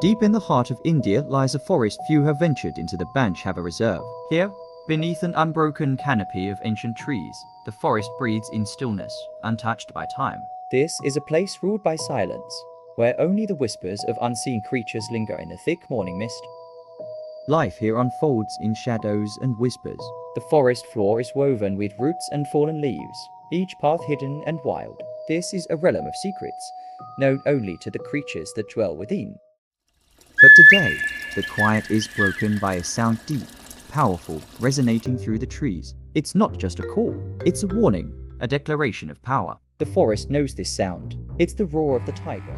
Deep in the heart of India lies a forest few have ventured into the Banchhava Reserve. Here, beneath an unbroken canopy of ancient trees, the forest breathes in stillness, untouched by time. This is a place ruled by silence, where only the whispers of unseen creatures linger in the thick morning mist. Life here unfolds in shadows and whispers. The forest floor is woven with roots and fallen leaves, each path hidden and wild. This is a realm of secrets, known only to the creatures that dwell within. But today, the quiet is broken by a sound deep, powerful, resonating through the trees. It's not just a call, it's a warning, a declaration of power. The forest knows this sound. It's the roar of the tiger.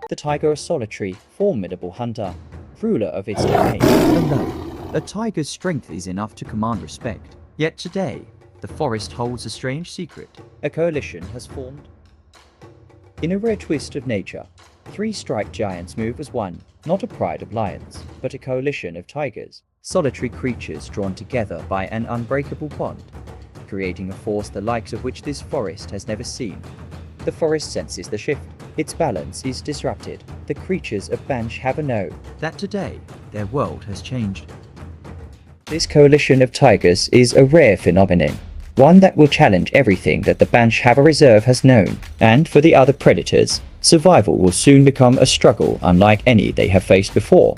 The tiger, a solitary, formidable hunter, ruler of its domain. Alone, a tiger's strength is enough to command respect. Yet today, the forest holds a strange secret. A coalition has formed. In a rare twist of nature, three striped giants move as one, not a pride of lions, but a coalition of tigers, solitary creatures drawn together by an unbreakable bond, creating a force the likes of which this forest has never seen. The forest senses the shift. Its balance is disrupted. The creatures of Banchhava know that today, their world has changed. This coalition of tigers is a rare phenomenon, one that will challenge everything that the Banchhava Reserve has known, and for the other predators, survival will soon become a struggle unlike any they have faced before.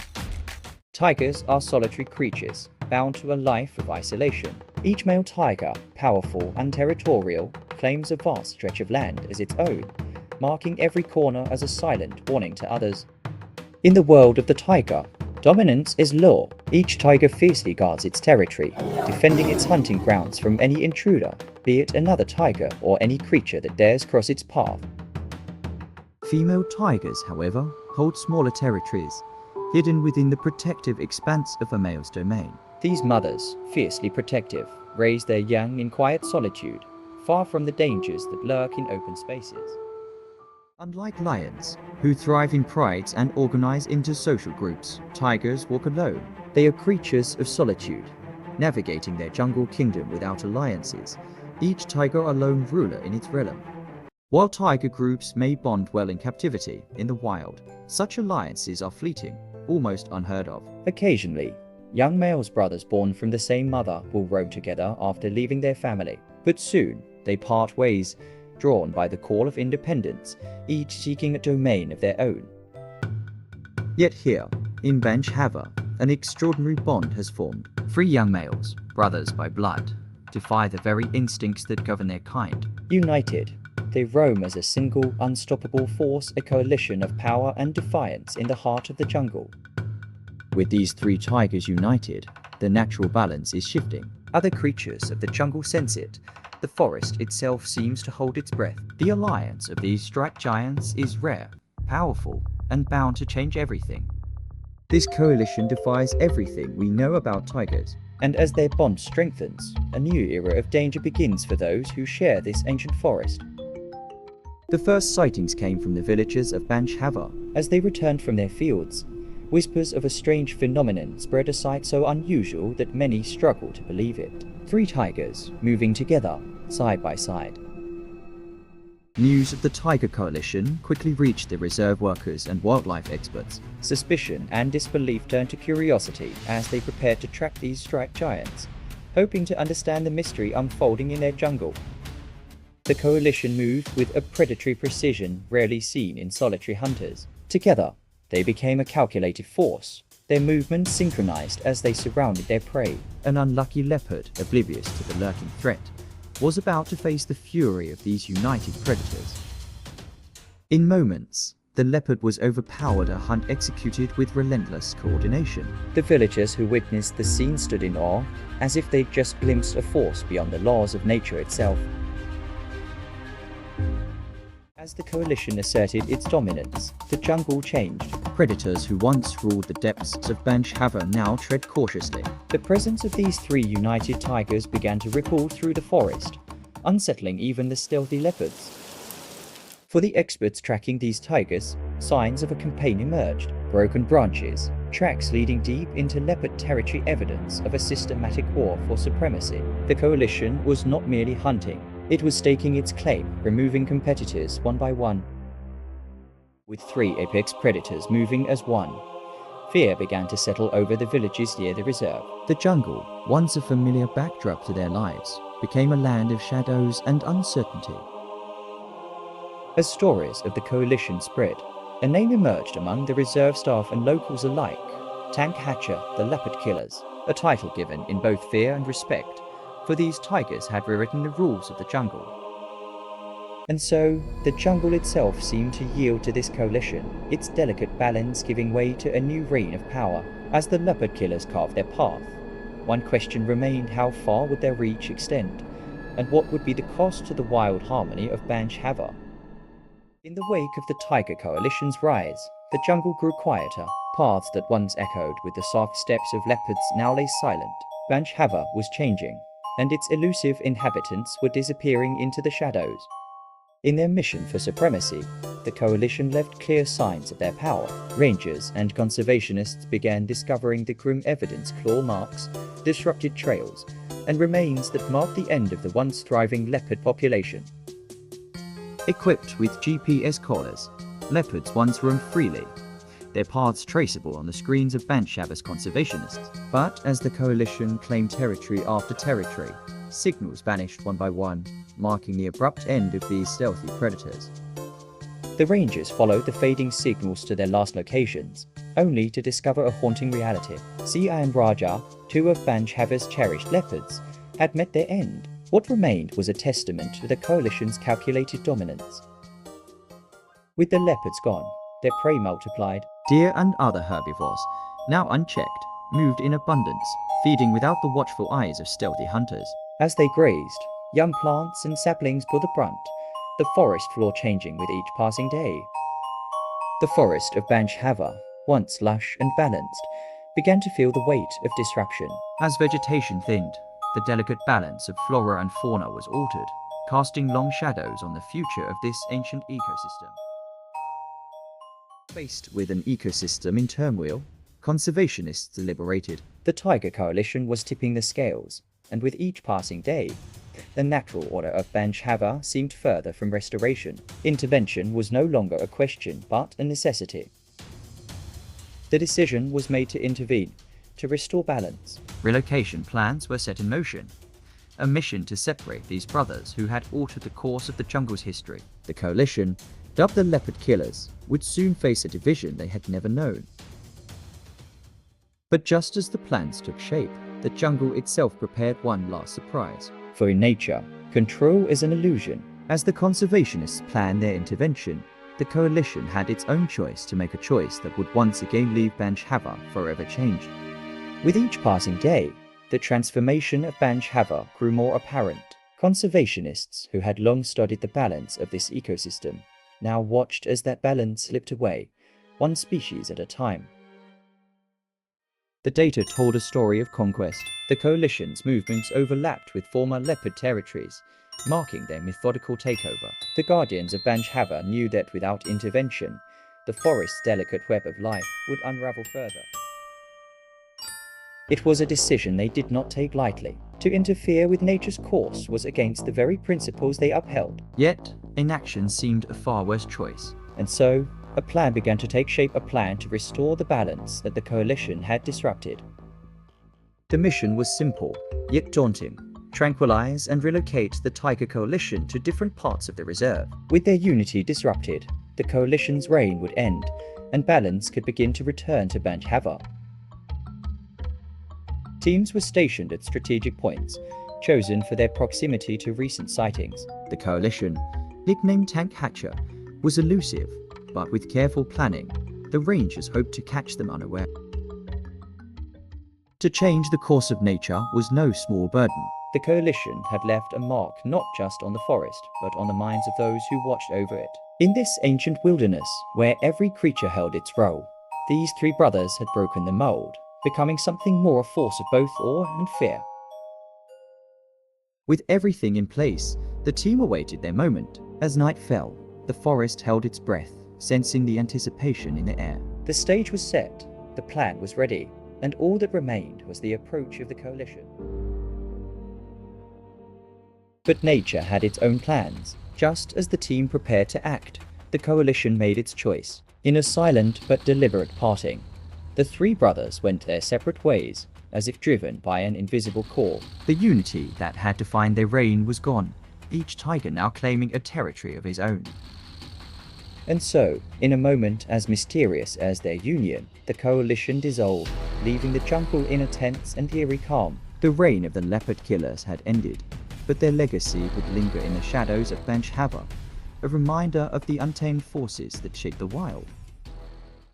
Tigers are solitary creatures, bound to a life of isolation. Each male tiger, powerful and territorial, claims a vast stretch of land as its own, marking every corner as a silent warning to others. In the world of the tiger, dominance is law. Each tiger fiercely guards its territory, defending its hunting grounds from any intruder, be it another tiger or any creature that dares cross its path. Female tigers, however, hold smaller territories, hidden within the protective expanse of a male's domain. These mothers, fiercely protective, raise their young in quiet solitude, far from the dangers that lurk in open spaces. Unlike lions, who thrive in prides and organize into social groups, tigers walk alone. They are creatures of solitude, navigating their jungle kingdom without alliances, each tiger a lone ruler in its realm. While tiger groups may bond well in captivity, in the wild, such alliances are fleeting, almost unheard of. Occasionally, young males brothers born from the same mother will roam together after leaving their family, but soon they part ways, drawn by the call of independence, each seeking a domain of their own. Yet here, in Banchhava, an extraordinary bond has formed. Three young males, brothers by blood, defy the very instincts that govern their kind. United, they roam as a single, unstoppable force, a coalition of power and defiance in the heart of the jungle. With these three tigers united, the natural balance is shifting. Other creatures of the jungle sense it. The forest itself seems to hold its breath. The alliance of these striped giants is rare, powerful, and bound to change everything. This coalition defies everything we know about tigers, and as their bond strengthens, a new era of danger begins for those who share this ancient forest. The first sightings came from the villagers of Banchhava as they returned from their fields. Whispers of a strange phenomenon spread, a sight so unusual that many struggle to believe it. Three tigers moving together, side by side. News of the Tiger Coalition quickly reached the reserve workers and wildlife experts. Suspicion and disbelief turned to curiosity as they prepared to track these striped giants, hoping to understand the mystery unfolding in their jungle. The coalition moved with a predatory precision rarely seen in solitary hunters. Together, they became a calculated force, their movements synchronized as they surrounded their prey. An unlucky leopard, oblivious to the lurking threat, was about to face the fury of these united predators. In moments, the leopard was overpowered, a hunt executed with relentless coordination. The villagers who witnessed the scene stood in awe, as if they'd just glimpsed a force beyond the laws of nature itself. As the coalition asserted its dominance, the jungle changed. Predators who once ruled the depths of Banchhava now tread cautiously. The presence of these three united tigers began to ripple through the forest, unsettling even the stealthy leopards. For the experts tracking these tigers, signs of a campaign emerged. Broken branches, tracks leading deep into leopard territory, evidence of a systematic war for supremacy. The coalition was not merely hunting. It was staking its claim, removing competitors one by one. with 3 apex predators moving as one. Fear began to settle over the villages near the reserve. The jungle, once a familiar backdrop to their lives, became a land of shadows and uncertainty. As stories of the coalition spread, a name emerged among the reserve staff and locals alike: Tank Hatcher, the Leopard Killers, a title given in both fear and respect, for these tigers had rewritten the rules of the jungle. And so, the jungle itself seemed to yield to this coalition, its delicate balance giving way to a new reign of power as the Leopard Killers carved their path. One question remained: how far would their reach extend, and what would be the cost to the wild harmony of Banch Hava? In the wake of the Tiger Coalition's rise, the jungle grew quieter. Paths that once echoed with the soft steps of leopards now lay silent. Banch Hava was changing, and its elusive inhabitants were disappearing into the shadows. In their mission for supremacy, the coalition left clear signs of their power. Rangers and conservationists began discovering the grim evidence: claw marks, disrupted trails, and remains that marked the end of the once thriving leopard population. Equipped with GPS collars, leopards once roamed freely, their paths traceable on the screens of Banch Hava's conservationists. But as the coalition claimed territory after territory, signals vanished one by one, marking the abrupt end of these stealthy predators. The rangers followed the fading signals to their last locations, only to discover a haunting reality. Sia and Raja, 2 of Banch Hava's cherished leopards, had met their end. What remained was a testament to the coalition's calculated dominance. With the leopards gone, their prey multiplied. Deer and other herbivores, now unchecked, moved in abundance, feeding without the watchful eyes of stealthy hunters. As they grazed, young plants and saplings bore the brunt, the forest floor changing with each passing day. The forest of Banch Hava, once lush and balanced, began to feel the weight of disruption. As vegetation thinned, the delicate balance of flora and fauna was altered, casting long shadows on the future of this ancient ecosystem. Faced with an ecosystem in turmoil, conservationists deliberated. The Tiger Coalition was tipping the scales, and with each passing day, the natural order of Banch Hava seemed further from restoration. Intervention was no longer a question, but a necessity. The decision was made to intervene, to restore balance. Relocation plans were set in motion, a mission to separate these brothers who had altered the course of the jungle's history. The coalition, dubbed the Leopard Killers, would soon face a division they had never known. But just as the plans took shape, the jungle itself prepared one last surprise. For in nature, control is an illusion. As the conservationists planned their intervention, the coalition had its own choice to make, a choice that would once again leave Banch Hava forever changed. With each passing day, the transformation of Banch Hava grew more apparent. Conservationists, who had long studied the balance of this ecosystem, now watched as that balance slipped away, one species at a time. The data told a story of conquest. The coalition's movements overlapped with former leopard territories, marking their methodical takeover. The guardians of Banch Hava knew that without intervention, the forest's delicate web of life would unravel further. It was a decision they did not take lightly. To interfere with nature's course was against the very principles they upheld. Yet, inaction seemed a far worse choice. And so, a plan began to take shape, a plan to restore the balance that the coalition had disrupted. The mission was simple, yet daunting: tranquilize and relocate the Tiger Coalition to different parts of the reserve. With their unity disrupted, the coalition's reign would end, and balance could begin to return to Banch Hava. Teams were stationed at strategic points, chosen for their proximity to recent sightings. The coalition, nicknamed Tank Hatcher, was elusive, but with careful planning, the rangers hoped to catch them unaware. To change the course of nature was no small burden. The coalition had left a mark not just on the forest, but on the minds of those who watched over it. In this ancient wilderness, where every creature held its role, these 3 brothers had broken the mold, becoming something more, a force of both awe and fear. With everything in place, the team awaited their moment. As night fell, the forest held its breath, sensing the anticipation in the air. The stage was set, the plan was ready, and all that remained was the approach of the coalition. But nature had its own plans. Just as the team prepared to act, the coalition made its choice. In a silent but deliberate parting, the three brothers went their separate ways, as if driven by an invisible call. The unity that had defined their reign was gone, each tiger now claiming a territory of his own. And so, in a moment as mysterious as their union, the coalition dissolved, leaving the jungle in a tense and eerie calm. The reign of the leopard killers had ended, but their legacy would linger in the shadows of Banch Hava, a reminder of the untamed forces that shaped the wild.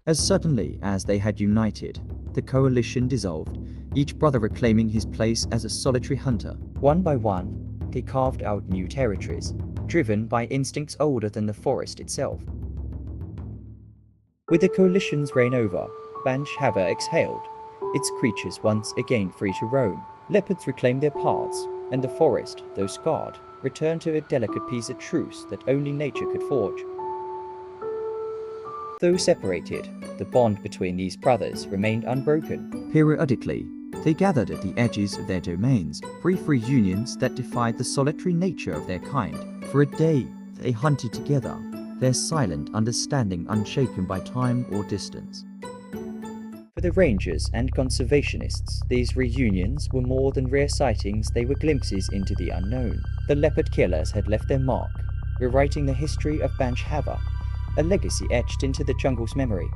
As suddenly as they had united, the coalition dissolved, each brother reclaiming his place as a solitary hunter. One by one, they carved out new territories, driven by instincts older than the forest itself. With the coalition's reign over, Banch Hava exhaled, its creatures once again free to roam. Leopards reclaimed their paths, and the forest, though scarred, returned to a delicate peace of truce that only nature could forge. Though separated, the bond between these brothers remained unbroken. Periodically, they gathered at the edges of their domains, brief reunions that defied the solitary nature of their kind. For a day, they hunted together, their silent understanding unshaken by time or distance. For the rangers and conservationists, these reunions were more than rare sightings, they were glimpses into the unknown. The leopard killers had left their mark, rewriting the history of Banch Hava, a legacy etched into the jungle's memory.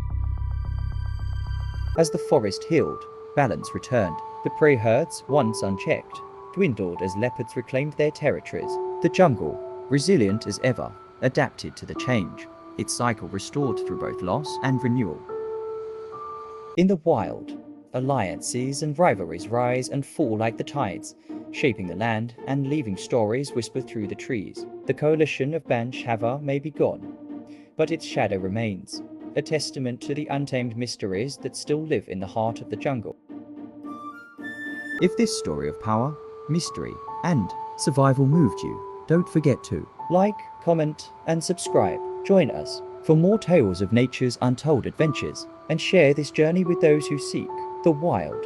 As the forest healed, balance returned. The prey herds, once unchecked, dwindled as leopards reclaimed their territories. The jungle, resilient as ever, adapted to the change, its cycle restored through both loss and renewal. In the wild, alliances and rivalries rise and fall like the tides, shaping the land and leaving stories whispered through the trees. The coalition of Banch Hava may be gone, but its shadow remains, a testament to the untamed mysteries that still live in the heart of the jungle. If this story of power, mystery, and survival moved you, don't forget to like, comment, and subscribe. Join us for more tales of nature's untold adventures, and share this journey with those who seek the wild.